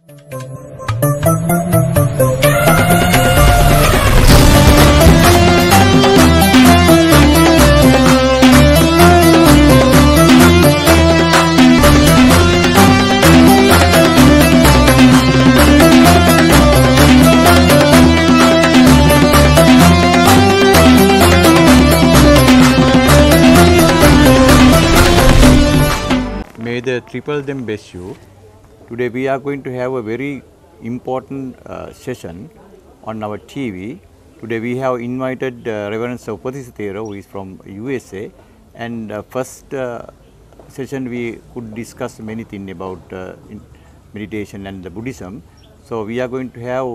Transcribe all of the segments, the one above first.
May the triple them bless you. Today we are going to have a very important session on our TV. Today we have invited Reverend Upali Thero, who is from USA, and first session we could discuss many things about meditation and the Buddhism. So we are going to have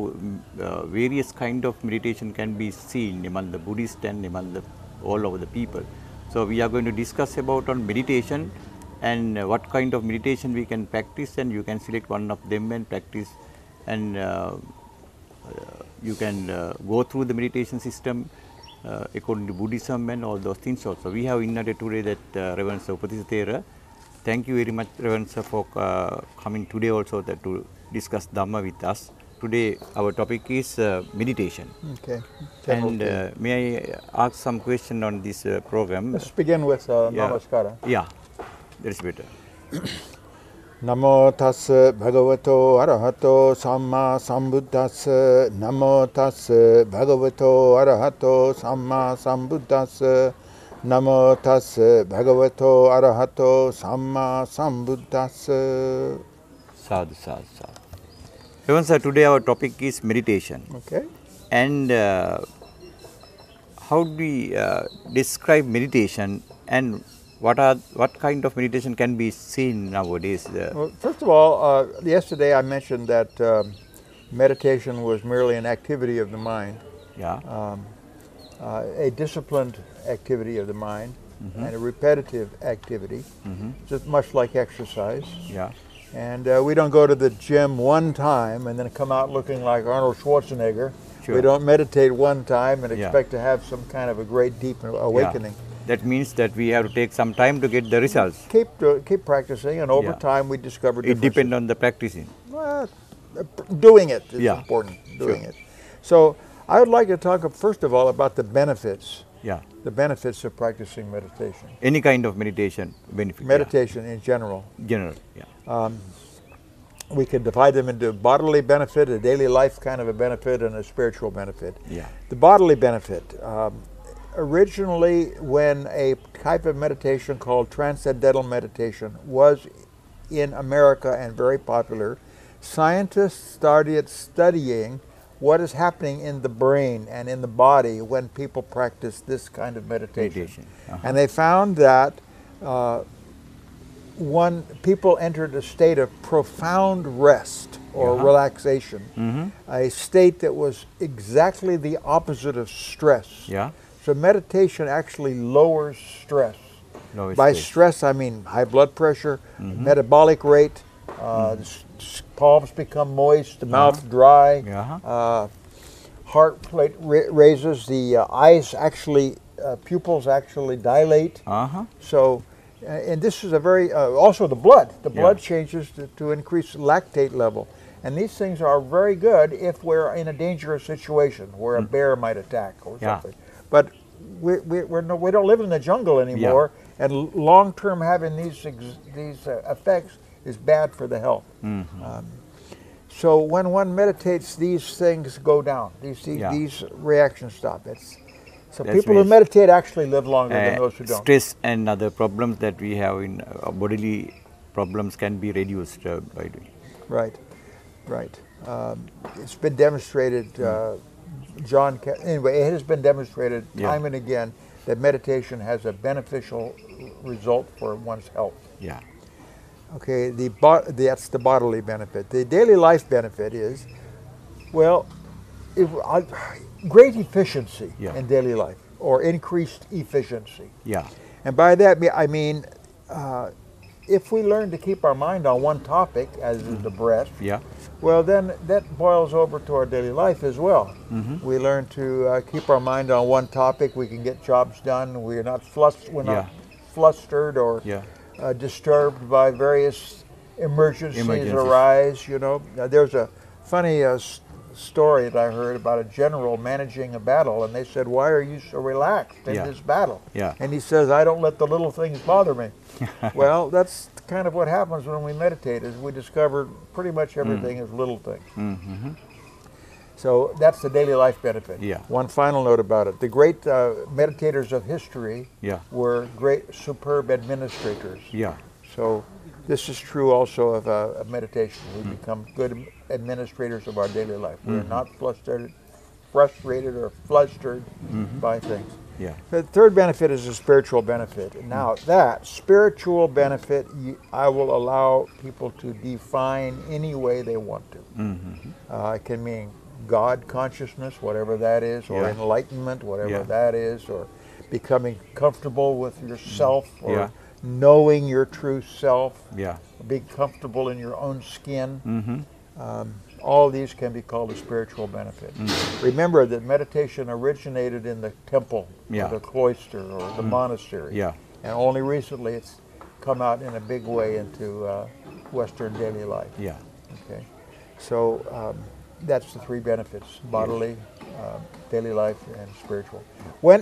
various kind of meditation can be seen among the Buddhists and among the all over the people. So we are going to discuss about on meditation and what kind of meditation we can practice, and you can select one of them and practice, and you can go through the meditation system according to Buddhism and all those things also. We have invited today that Reverend Upali Thero. Thank you very much, Reverend Sir, for coming today also to discuss Dhamma with us. Today our topic is meditation. Okay. And may I ask some question on this program? Let's begin with Namaskara. Yeah. That's better. Namo tassa bhagavato arahato samma sambuddhassa. Namo tassa bhagavato arahato samma sambuddhassa. Namo tassa bhagavato arahato samma sambuddhassa. Sadhu, sadhu, sadhu. Reverend Sir, today our topic is meditation. Okay. And how do we describe meditation, and what kind of meditation can be seen nowadays? Well, first of all, yesterday I mentioned that meditation was merely an activity of the mind. Yeah. A disciplined activity of the mind, and a repetitive activity, just much like exercise. Yeah. And we don't go to the gym one time and then come out looking like Arnold Schwarzenegger. Sure. We don't meditate one time and expect to have some kind of a great deep awakening. Yeah. That means that we have to take some time to get the results. Keep practicing, and over time we discover differences. It depends on the practicing. Well, doing it is important, doing it. So I would like to talk first of all about the benefits. Yeah. The benefits of practicing meditation. Any kind of meditation benefit. Meditation in general. General, yeah. We can divide them into bodily benefit, a daily life kind of a benefit, and a spiritual benefit. Yeah. The bodily benefit. Originally, when a type of meditation called transcendental meditation was in America and very popular, scientists started studying what is happening in the brain and in the body when people practice this kind of meditation. And they found that when people entered a state of profound rest or relaxation, a state that was exactly the opposite of stress. Yeah. So meditation actually lowers stress. By stress, I mean high blood pressure, metabolic rate, the palms become moist, the mouth dry, heart rate raises, the eyes actually, pupils actually dilate. So, and this is a very, also the blood changes to increase lactate level. And these things are very good if we're in a dangerous situation where a bear might attack or something. But we don't live in the jungle anymore, and long-term having these effects is bad for the health. So when one meditates, these things go down. These reactions stop. So people who meditate actually live longer than those who don't. Stress and other problems that we have in bodily problems can be reduced by doing. Right, right. It's been demonstrated. Anyway, it has been demonstrated time and again that meditation has a beneficial result for one's health. Yeah. Okay, that's the bodily benefit. The daily life benefit is, well, great efficiency in daily life, or increased efficiency. Yeah. And by that I mean, if we learn to keep our mind on one topic, as is the breath, well, then that boils over to our daily life as well. We learn to keep our mind on one topic. We can get jobs done. We're not flustered or disturbed by various emergencies arise, you know. There's a funny story that I heard about a general managing a battle, and they said, "Why are you so relaxed in this battle?" And he says, "I don't let the little things bother me." Well, that's kind of what happens when we meditate, is we discover pretty much everything is little things. So that's the daily life benefit. One final note about it. The great meditators of history were great, superb administrators. So this is true also of meditation. We become good administrators of our daily life. We're not frustrated or flustered by things. The third benefit is a spiritual benefit. Now that spiritual benefit, I will allow people to define any way they want to. It can mean God consciousness, whatever that is, or enlightenment, whatever that is, or becoming comfortable with yourself, or knowing your true self, being comfortable in your own skin. All these can be called a spiritual benefit. Remember that meditation originated in the temple, or the cloister, or the monastery, and only recently it's come out in a big way into Western daily life. Okay, so that's the three benefits: bodily, daily life, and spiritual.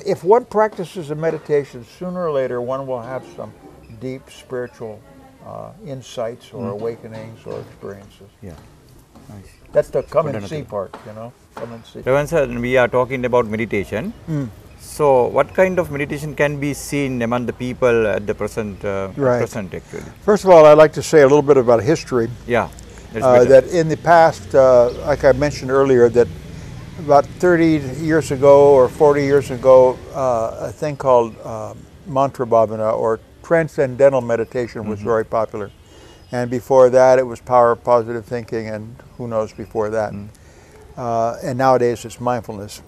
If one practices a meditation, sooner or later one will have some deep spiritual insights or awakenings or experiences. Nice. That's the come and see part, you know. Come and see. Reverend sir, we are talking about meditation. So, what kind of meditation can be seen among the people at the present actually? First of all, I'd like to say a little bit about history. That in the past, like I mentioned earlier, that about 30 years ago or 40 years ago, a thing called mantra bhavana, or transcendental meditation, was very popular. And before that, it was power of positive thinking, and who knows before that. And nowadays, it's mindfulness.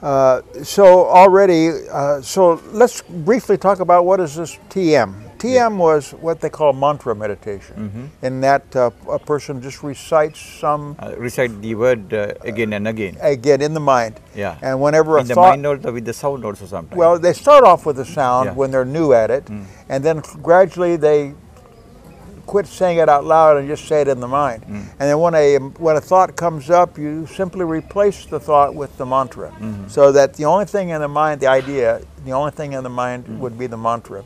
So already, so let's briefly talk about what is this TM. TM was what they call mantra meditation, in that a person just recites some... recite the word again and again. Again, in the mind. And whenever a thought... In the mind also, with the sound also sometimes. Well, they start off with the sound when they're new at it, and then gradually they quit saying it out loud and just say it in the mind. And then when a thought comes up, you simply replace the thought with the mantra. So that the only thing in the mind, the idea, the only thing in the mind would be the mantra.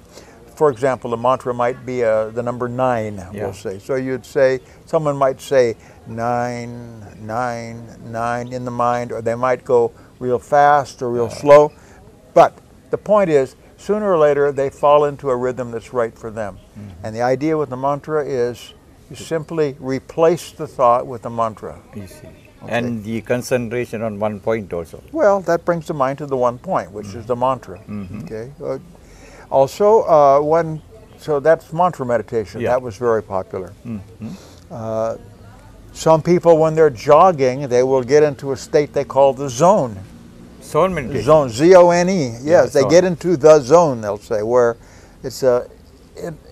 For example, the mantra might be the number 9, we'll say. So you'd say, someone might say 9, 9, 9 in the mind, or they might go real fast or real slow. But the point is, sooner or later, they fall into a rhythm that's right for them. And the idea with the mantra is you simply replace the thought with the mantra. And the concentration on one point also. Well, that brings the mind to the one point, which is the mantra. Okay. Also, so that's mantra meditation. That was very popular. Some people, when they're jogging, they will get into a state they call the zone. Zone meditation. Zone, Z-O-N-E. Yes, they get into the zone, they'll say, where it's an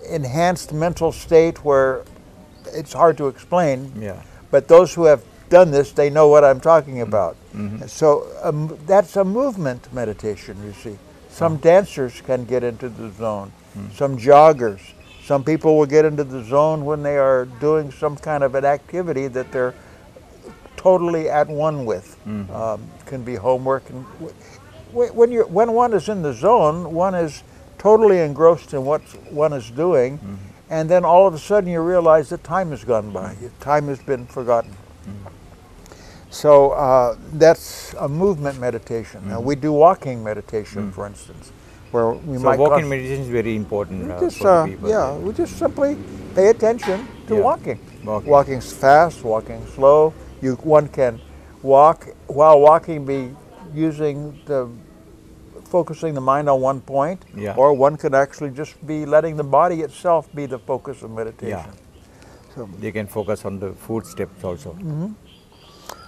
enhanced mental state where it's hard to explain. But those who have done this, they know what I'm talking about. So that's a movement meditation, you see. Some dancers can get into the zone, some joggers. Some people will get into the zone when they are doing some kind of an activity that they're totally at one with. Can be homework. And when one is in the zone, one is totally engrossed in what one is doing, and then all of a sudden you realize that time has gone by. Time has been forgotten. So that's a movement meditation. Now we do walking meditation, for instance, where we might... So walking meditation is very important for the people. Yeah, we just simply pay attention to walking. Walking fast, walking slow. One can walk, while walking, be focusing the mind on one point, or one could actually just be letting the body itself be the focus of meditation. So they can focus on the footsteps also.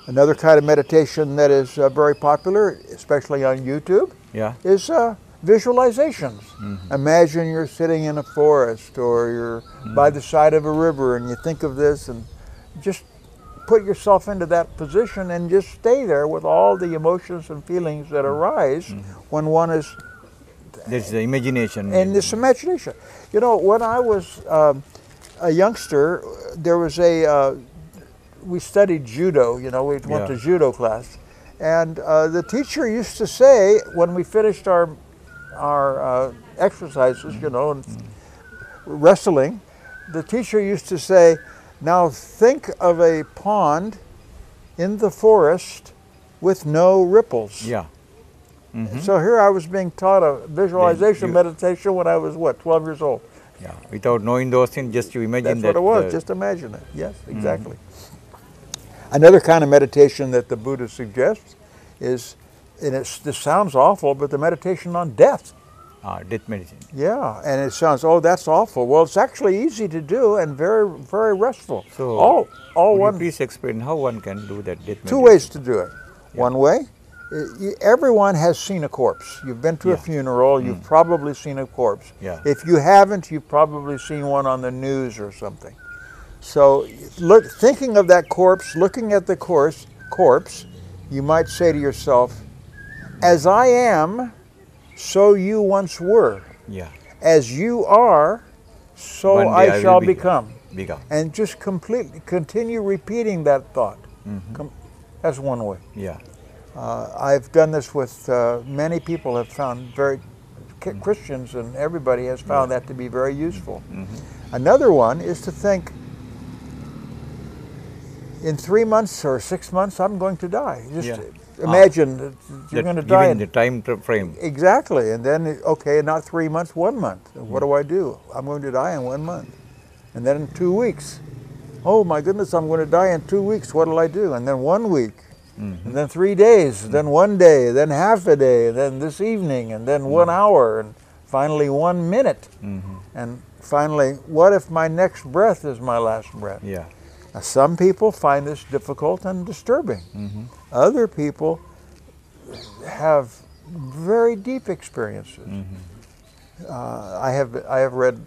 Another kind of meditation that is very popular, especially on YouTube, is visualizations. Imagine you're sitting in a forest, or you're by the side of a river, and you think of this, and just put yourself into that position and just stay there with all the emotions and feelings that arise when one is... There's the imagination. And this imagination. You know, when I was a youngster, there was we studied judo, you know, we went to judo class. And the teacher used to say, when we finished our exercises, you know, and wrestling, the teacher used to say, now think of a pond in the forest with no ripples. Yeah. So here I was being taught a visualization meditation when I was, what, 12 years old. Yeah, without knowing those things, just you imagine That's what it was, just imagine it. Yes, exactly. Another kind of meditation that the Buddha suggests is, and this sounds awful, but the meditation on death. Death meditation. Yeah, and it sounds, oh, that's awful. Well, it's actually easy to do and very, very restful. So, all one. Please explain how one can do that death meditation. Two ways to do it. Yeah. One way, everyone has seen a corpse. You've been to a funeral, you've probably seen a corpse. Yeah. If you haven't, you've probably seen one on the news or something. So, thinking of that corpse, looking at the corpse, you might say to yourself, as I am, so you once were. Yeah. As you are, so I shall become. And just continue repeating that thought. That's one way. Yeah. I've done this with many people have found Christians and everybody has found that to be very useful. Another one is to think, in 3 months or 6 months, I'm going to die. Just imagine that you're going to die. In the time frame. Exactly. And then, okay, not 3 months, 1 month. What do I do? I'm going to die in 1 month. And then in 2 weeks. Oh my goodness, I'm going to die in 2 weeks. What will I do? And then 1 week. And then 3 days. Then 1 day. Then half a day. Then this evening. And then 1 hour. And finally 1 minute. And finally, what if my next breath is my last breath? Yeah. Now, some people find this difficult and disturbing. Other people have very deep experiences. I have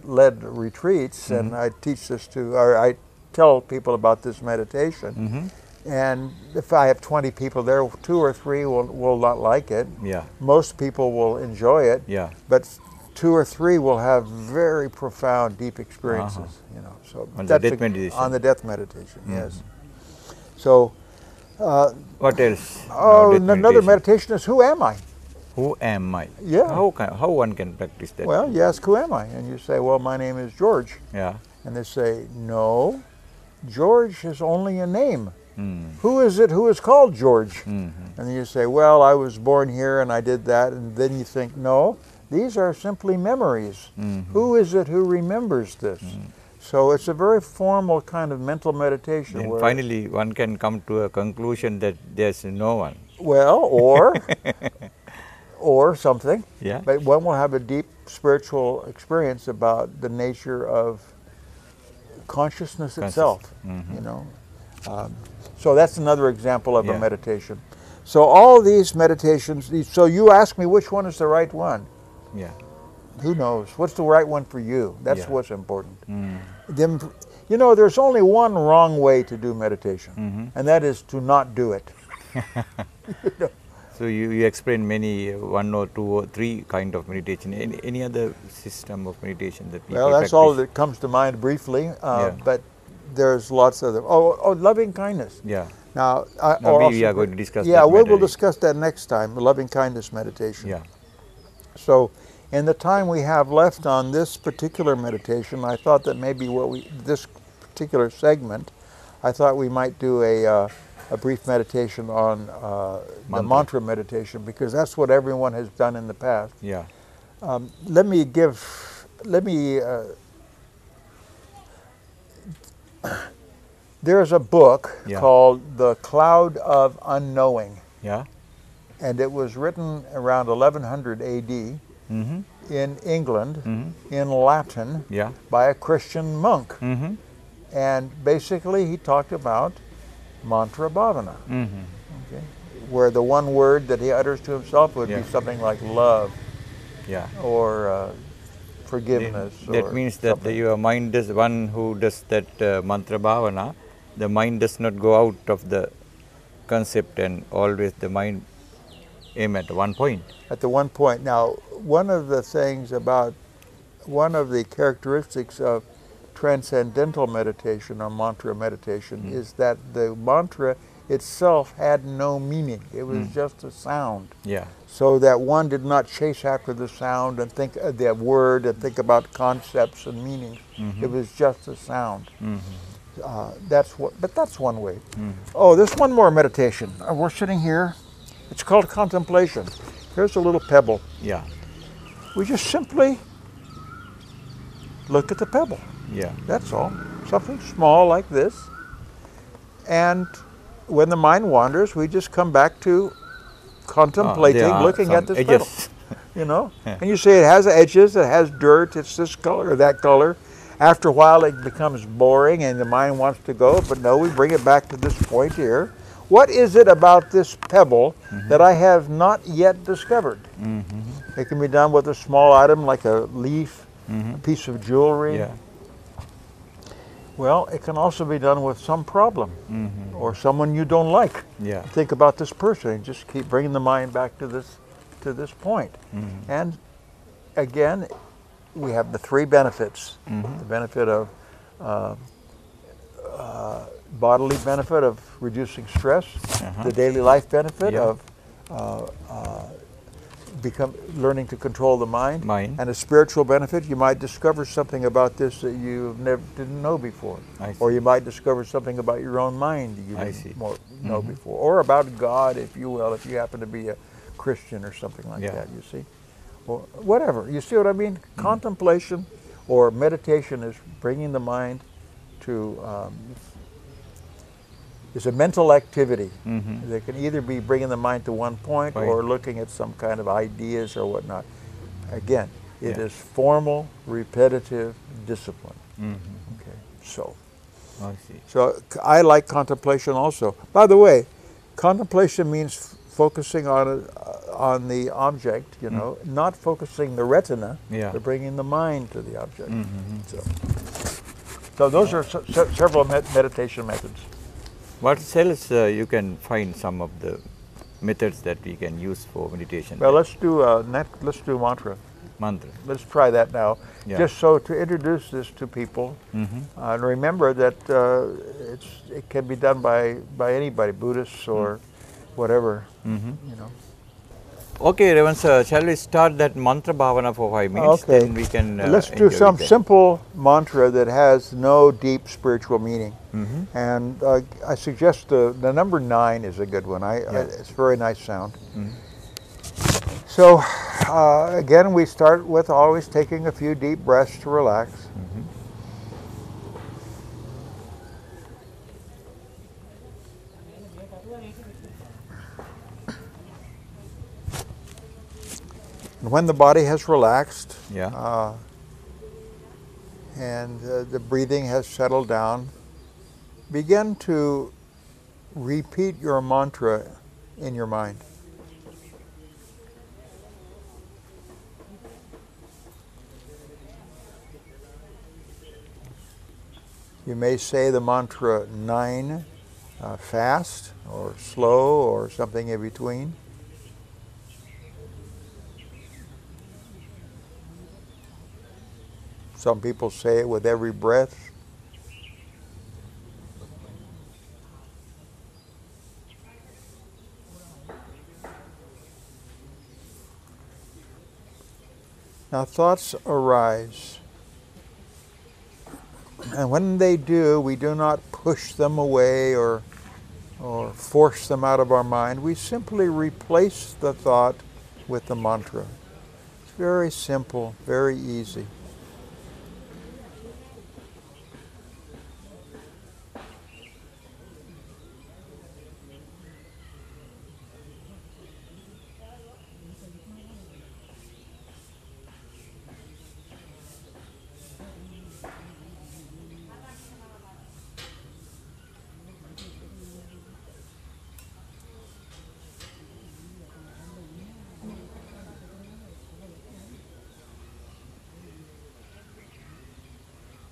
led retreats, and I teach this or I tell people about this meditation. And if I have 20 people there, 2 or 3 will not like it. Yeah. Most people will enjoy it. Yeah. But 2 or 3 will have very profound, deep experiences. You know, so on the death meditation. On the death meditation, yes. So, what else? Oh, another meditation is, who am I? Who am I? Yeah. How one can practice that? Well, you ask, who am I? And you say, well, my name is George. Yeah. And they say, no, George is only a name. Who is it who is called George? And then you say, well, I was born here and I did that. And then you think, no, these are simply memories. Who is it who remembers this? So it's a very formal kind of mental meditation. And finally, one can come to a conclusion that there's no one. Well, or something. Yeah. But one will have a deep spiritual experience about the nature of consciousness itself. You know. So that's another example of a meditation. So all these meditations, so you ask me which one is the right one. Yeah. Who knows? What's the right one for you? That's what's important. Then, you know, there's only one wrong way to do meditation, and that is to not do it. So you explain many, 1 or 2 or 3 kind of meditation. Any other system of meditation that people Well, that's practice? all that comes to mind briefly, but there's lots of them. Oh, loving kindness. Yeah. Now, we are going to discuss that. Yeah, we'll discuss that next time, loving kindness meditation. Yeah. So, in the time we have left on this particular meditation, I thought that maybe this particular segment, I thought we might do a brief meditation on the mantra meditation, because that's what everyone has done in the past. Yeah. There's a book called The Cloud of Unknowing. Yeah. And it was written around 1100 AD in England, in Latin, by a Christian monk. And basically he talked about mantra bhavana, okay? Where the one word that he utters to himself would be something like love, or forgiveness. That means that your mind does, one who does that mantra bhavana, the mind does not go out of the concept, and always the mind aim at one point. At the one point. Now, one of the characteristics of transcendental meditation or mantra meditation is that the mantra itself had no meaning. It was just a sound. Yeah. So that one did not chase after the sound and think of the word and think about concepts and meanings. It was just a sound. But that's one way. Oh, there's one more meditation. We're sitting here. It's called contemplation. Here's a little pebble. Yeah. We just simply look at the pebble. Yeah. That's all. Something small like this. And when the mind wanders, we just come back to contemplating, looking at this pebble. You know? And you say it has edges, it has dirt, it's this color or that color. After a while it becomes boring and the mind wants to go, but no, we bring it back to this point here. What is it about this pebble that I have not yet discovered? It can be done with a small item like a leaf, a piece of jewelry. Yeah. Well, it can also be done with some problem or someone you don't like. Yeah. Think about this person and just keep bringing the mind back to this point. And again, we have the three benefits. The benefit of bodily benefit of reducing stress, the daily life benefit of learning to control the mind, and a spiritual benefit. You might discover something about this that you didn't know before, or you might discover something about your own mind that you didn't know before, or about God, if you will, if you happen to be a Christian or something like that. You see, or whatever. You see what I mean? Contemplation or meditation is bringing the mind to. It's a mental activity. They can either be bringing the mind to one point or looking at some kind of ideas or whatnot. Again, it is formal, repetitive discipline. Okay, so. I see. So I like contemplation also. By the way, contemplation means focusing on the object, you know, not focusing the retina, but bringing the mind to the object. So those are several meditation methods. What else you can find some of the methods that we can use for meditation? Well, let's do mantra. Mantra. Let's try that now. Just so to introduce this to people, and remember that it can be done by anybody, Buddhists or whatever, you know. Okay, Revan sir, shall we start that mantra bhavana for 5 minutes? Okay. Then we can let's do some simple mantra that has no deep spiritual meaning. And I suggest the number 9 is a good one. It's a very nice sound. So again, we start with always taking a few deep breaths to relax. And when the body has relaxed, and the breathing has settled down, begin to repeat your mantra in your mind. You may say the mantra 9 fast or slow or something in between. Some people say it with every breath. Now thoughts arise. And when they do, we do not push them away or force them out of our mind. We simply replace the thought with the mantra. It's very simple, very easy.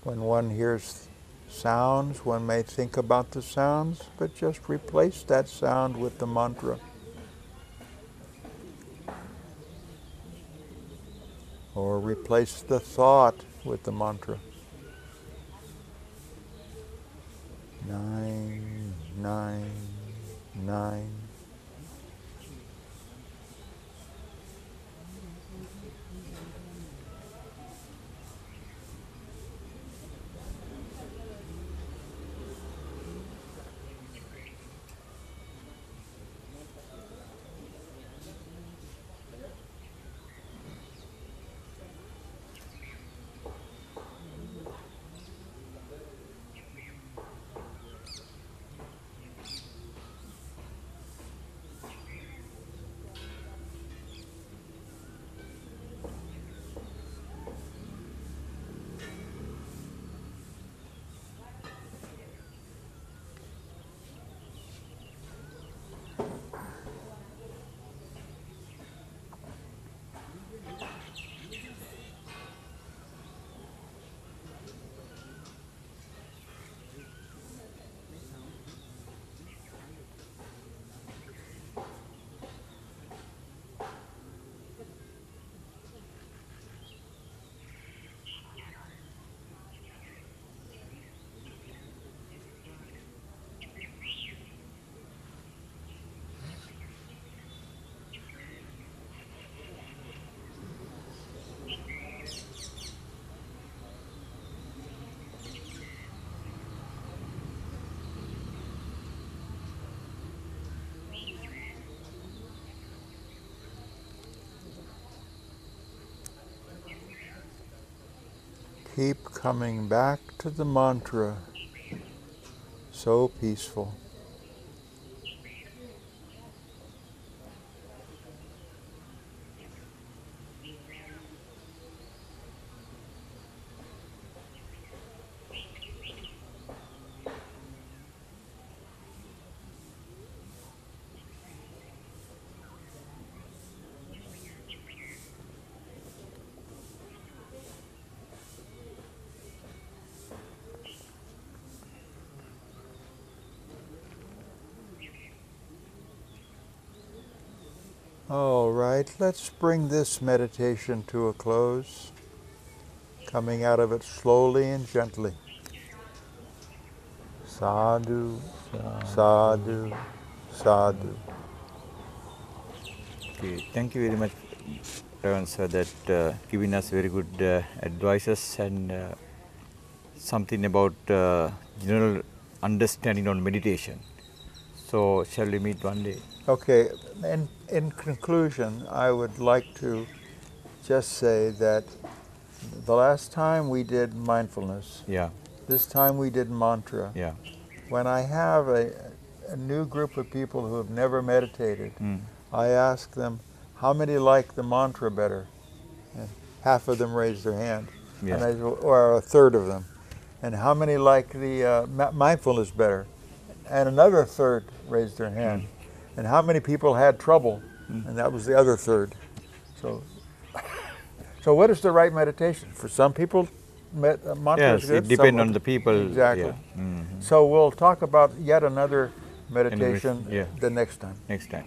When one hears sounds, one may think about the sounds, but just replace that sound with the mantra. Or replace the thought with the mantra. 9. Keep coming back to the mantra. So peaceful. All right, let's bring this meditation to a close, coming out of it slowly and gently. Sadhu, sadhu, sadhu. Okay, thank you very much, Reverend Sir, that giving us very good advices and something about general understanding on meditation. So, shall we meet one day? Okay, in conclusion, I would like to just say that the last time we did mindfulness, this time we did mantra. When I have a new group of people who have never meditated, I ask them, how many like the mantra better? And half of them raise their hand, and or a third of them. And how many like the mindfulness better? And another third raised their hand. And how many people had trouble? And that was the other third. So what is the right meditation? For some people, mantra is good. It depends on the people. Exactly. So we'll talk about yet another meditation the next time. Next time.